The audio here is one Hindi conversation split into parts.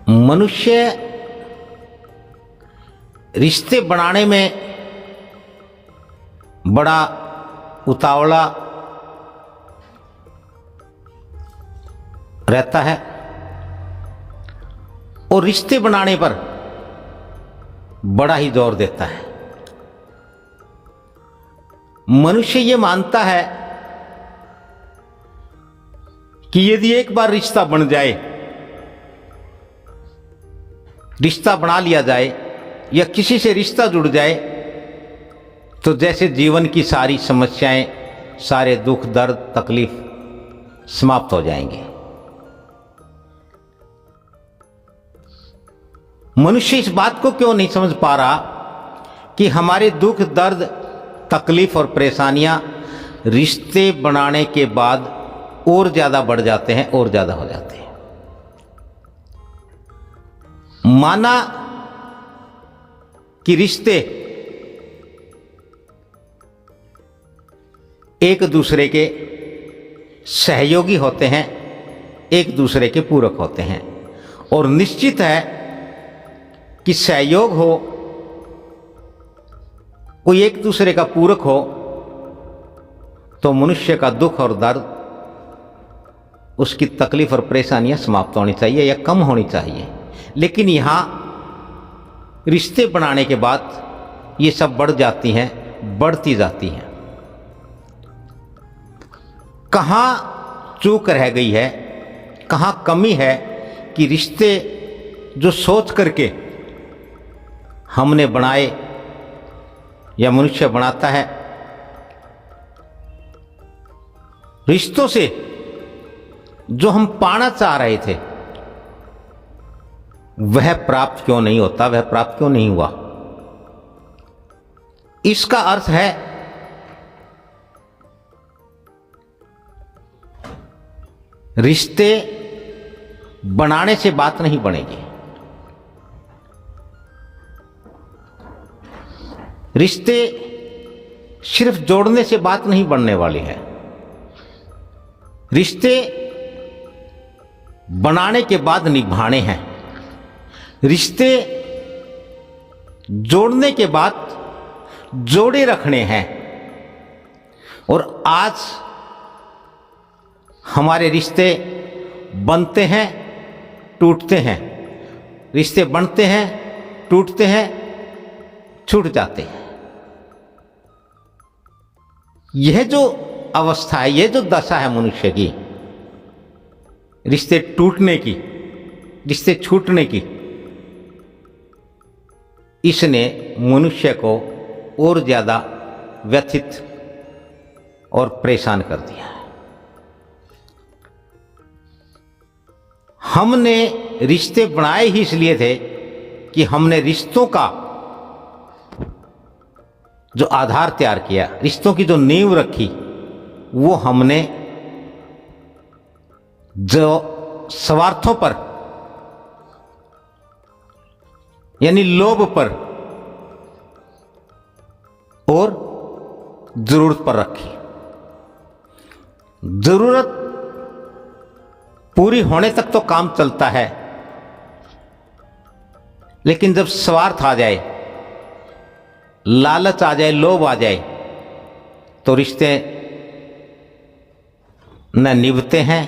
मनुष्य रिश्ते बनाने में बड़ा उतावला रहता है और रिश्ते बनाने पर बड़ा ही जोर देता है। मनुष्य ये मानता है कि यदि एक बार रिश्ता बन जाए, रिश्ता बना लिया जाए या किसी से रिश्ता जुड़ जाए तो जैसे जीवन की सारी समस्याएं, सारे दुख दर्द तकलीफ समाप्त हो जाएंगे। मनुष्य इस बात को क्यों नहीं समझ पा रहा कि हमारे दुख दर्द तकलीफ और परेशानियां रिश्ते बनाने के बाद और ज्यादा बढ़ जाते हैं और ज्यादा हो जाते हैं। माना कि रिश्ते एक दूसरे के सहयोगी होते हैं, एक दूसरे के पूरक होते हैं और निश्चित है कि सहयोग हो, कोई एक दूसरे का पूरक हो तो मनुष्य का दुख और दर्द, उसकी तकलीफ और परेशानियां समाप्त होनी चाहिए या कम होनी चाहिए। लेकिन यहां रिश्ते बनाने के बाद ये सब बढ़ जाती हैं, बढ़ती जाती हैं। कहां चूक रह गई है, कहां कमी है कि रिश्ते जो सोच करके हमने बनाए या मनुष्य बनाता है, रिश्तों से जो हम पाना चाह रहे थे वह प्राप्त क्यों नहीं होता, वह प्राप्त क्यों नहीं हुआ। इसका अर्थ है रिश्ते बनाने से बात नहीं बनेगी, रिश्ते सिर्फ जोड़ने से बात नहीं बनने वाली है। रिश्ते बनाने के बाद निभाने हैं, रिश्ते जोड़ने के बाद जोड़े रखने हैं। और आज हमारे रिश्ते बनते हैं, टूटते हैं, रिश्ते बनते हैं, टूटते हैं, छूट जाते हैं। यह जो अवस्था है, यह जो दशा है मनुष्य की, रिश्ते टूटने की, रिश्ते छूटने की, इसने मनुष्य को और ज्यादा व्यथित और परेशान कर दिया है। हमने रिश्ते बनाए ही इसलिए थे कि हमने रिश्तों का जो आधार तैयार किया, रिश्तों की जो नींव रखी, वो हमने जो स्वार्थों पर यानी लोभ पर और जरूरत पर रखी। जरूरत पूरी होने तक तो काम चलता है, लेकिन जब स्वार्थ आ जाए, लालच आ जाए, लोभ आ जाए, तो रिश्ते न निभते हैं,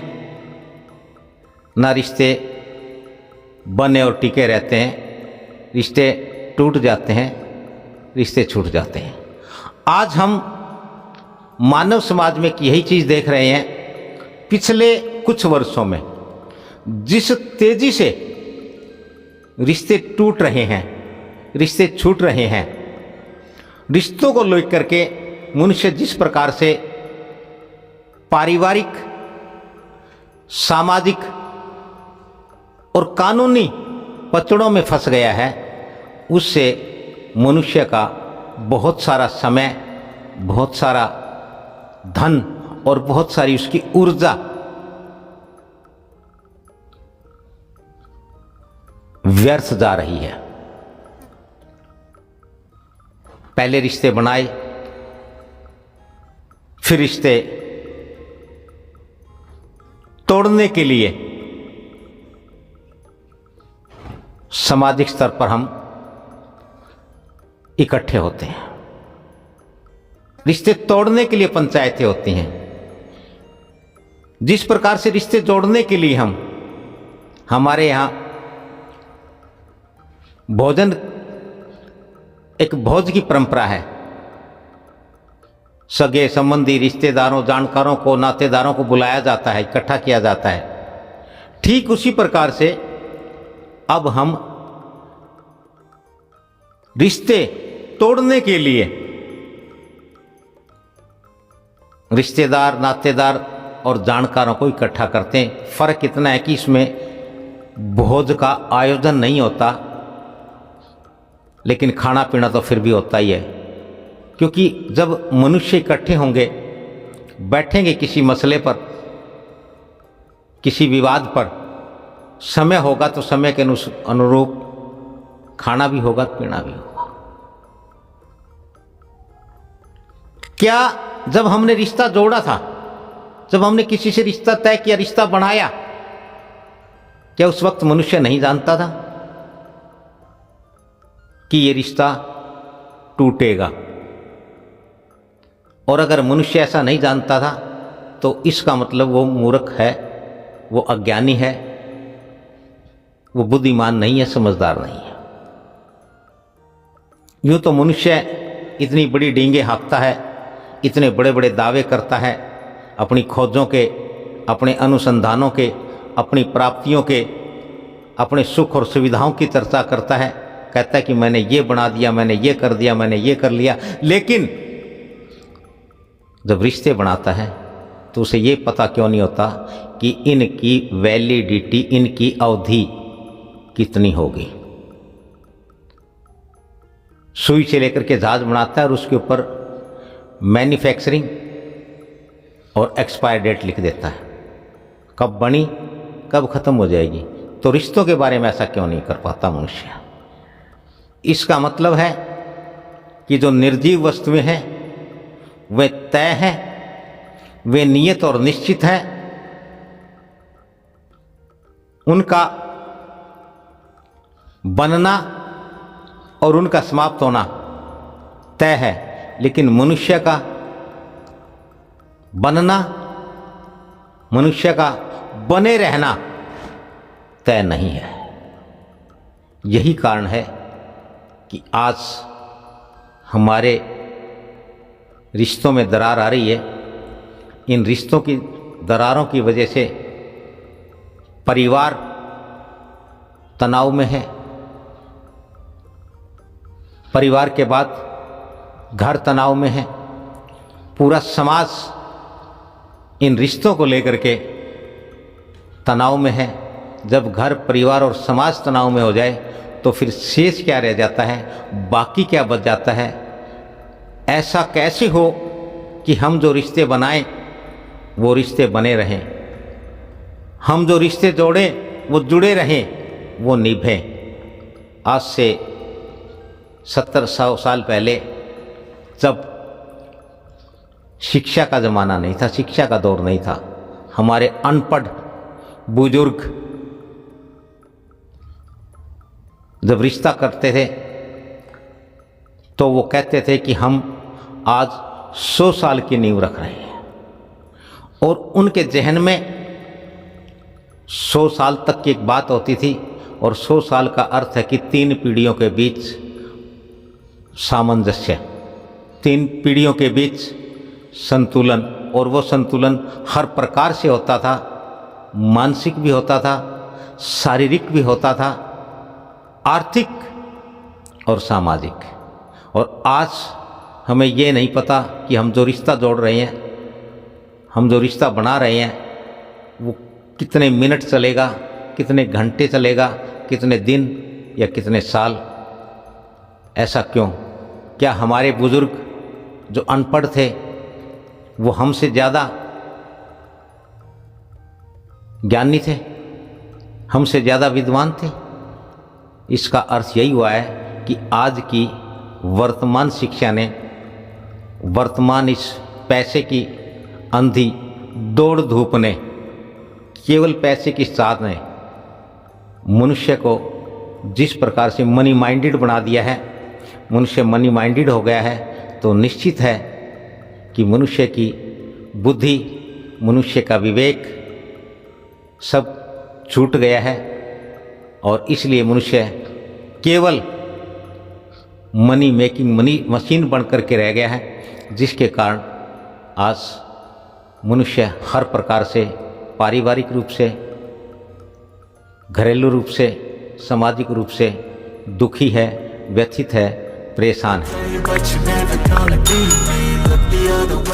न रिश्ते बने और टिके रहते हैं। रिश्ते टूट जाते हैं, रिश्ते छूट जाते हैं। आज हम मानव समाज में यही चीज देख रहे हैं। पिछले कुछ वर्षों में जिस तेजी से रिश्ते टूट रहे हैं, रिश्ते छूट रहे हैं, रिश्तों को लेकर के मनुष्य जिस प्रकार से पारिवारिक, सामाजिक और कानूनी पचड़ों में फंस गया है, उससे मनुष्य का बहुत सारा समय, बहुत सारा धन और बहुत सारी उसकी ऊर्जा व्यर्थ जा रही है। पहले रिश्ते बनाए, फिर रिश्ते तोड़ने के लिए सामाजिक स्तर पर हम इकट्ठे होते हैं। रिश्ते तोड़ने के लिए पंचायतें होती हैं। जिस प्रकार से रिश्ते जोड़ने के लिए हमारे यहाँ भोजन, एक भोज की परंपरा है, सगे संबंधी रिश्तेदारों जानकारों को नातेदारों को बुलाया जाता है, इकट्ठा किया जाता है। ठीक उसी प्रकार से अब हम रिश्ते तोड़ने के लिए रिश्तेदार नातेदार और जानकारों को इकट्ठा करते हैं। फर्क इतना है कि इसमें भोज का आयोजन नहीं होता, लेकिन खाना पीना तो फिर भी होता ही है। क्योंकि जब मनुष्य इकट्ठे होंगे, बैठेंगे किसी मसले पर, किसी विवाद पर, समय होगा तो समय के अनुरूप खाना भी होगा, पीना भी होगा। क्या जब हमने रिश्ता जोड़ा था, जब हमने किसी से रिश्ता तय किया, रिश्ता बनाया, क्या उस वक्त मनुष्य नहीं जानता था कि ये रिश्ता टूटेगा? और अगर मनुष्य ऐसा नहीं जानता था तो इसका मतलब वो मूर्ख है, वो अज्ञानी है, वो बुद्धिमान नहीं है, समझदार नहीं है। यूं तो मनुष्य इतनी बड़ी डींगे हाँकता है, इतने बड़े बड़े दावे करता है, अपनी खोजों के, अपने अनुसंधानों के, अपनी प्राप्तियों के, अपने सुख और सुविधाओं की चर्चा करता है, कहता है कि मैंने ये बना दिया, मैंने ये कर दिया, मैंने ये कर लिया। लेकिन जब रिश्ते बनाता है तो उसे ये पता क्यों नहीं होता कि इनकी वैलिडिटी, इनकी अवधि कितनी होगी। सुई से लेकर के जहाज बनाता है और उसके ऊपर मैन्युफैक्चरिंग और एक्सपायर डेट लिख देता है, कब बनी कब खत्म हो जाएगी। तो रिश्तों के बारे में ऐसा क्यों नहीं कर पाता मनुष्य? इसका मतलब है कि जो निर्जीव वस्तुएं हैं वे तय हैं, वे नियत और निश्चित हैं, उनका बनना और उनका समाप्त होना तय है। लेकिन मनुष्य का बनना, मनुष्य का बने रहना तय नहीं है। यही कारण है कि आज हमारे रिश्तों में दरार आ रही है। इन रिश्तों की दरारों की वजह से परिवार तनाव में है, परिवार के बाद घर तनाव में है, पूरा समाज इन रिश्तों को लेकर के तनाव में है। जब घर परिवार और समाज तनाव में हो जाए तो फिर शेष क्या रह जाता है, बाकी क्या बच जाता है? ऐसा कैसे हो कि हम जो रिश्ते बनाएं वो रिश्ते बने रहें, हम जो रिश्ते जोड़ें वो जुड़े रहें, वो निभें। आज से 70-100 साल पहले जब शिक्षा का ज़माना नहीं था, शिक्षा का दौर नहीं था, हमारे अनपढ़ बुजुर्ग जब रिश्ता करते थे तो वो कहते थे कि हम आज 100 साल की नींव रख रहे हैं। और उनके जहन में 100 साल तक की एक बात होती थी, और 100 साल का अर्थ है कि 3 पीढ़ियों के बीच सामंजस्य, 3 पीढ़ियों के बीच संतुलन। और वो संतुलन हर प्रकार से होता था, मानसिक भी होता था, शारीरिक भी होता था, आर्थिक और सामाजिक। और आज हमें ये नहीं पता कि हम जो रिश्ता जोड़ रहे हैं, हम जो रिश्ता बना रहे हैं, वो कितने मिनट चलेगा, कितने घंटे चलेगा, कितने दिन या कितने साल। ऐसा क्यों? क्या हमारे बुजुर्ग जो अनपढ़ थे वो हमसे ज़्यादा ज्ञानी थे, हमसे ज़्यादा विद्वान थे? इसका अर्थ यही हुआ है कि आज की वर्तमान शिक्षा ने, वर्तमान इस पैसे की अंधी दौड़ धूप ने, केवल पैसे की साथ ने मनुष्य को जिस प्रकार से मनी माइंडेड बना दिया है, मनुष्य मनी माइंडेड हो गया है, तो निश्चित है कि मनुष्य की बुद्धि, मनुष्य का विवेक सब छूट गया है और इसलिए मनुष्य केवल मनी मेकिंग मनी मशीन बन करके रह गया है, जिसके कारण आज मनुष्य हर प्रकार से पारिवारिक रूप से, घरेलू रूप से, सामाजिक रूप से दुखी है, व्यथित है, परेशान है।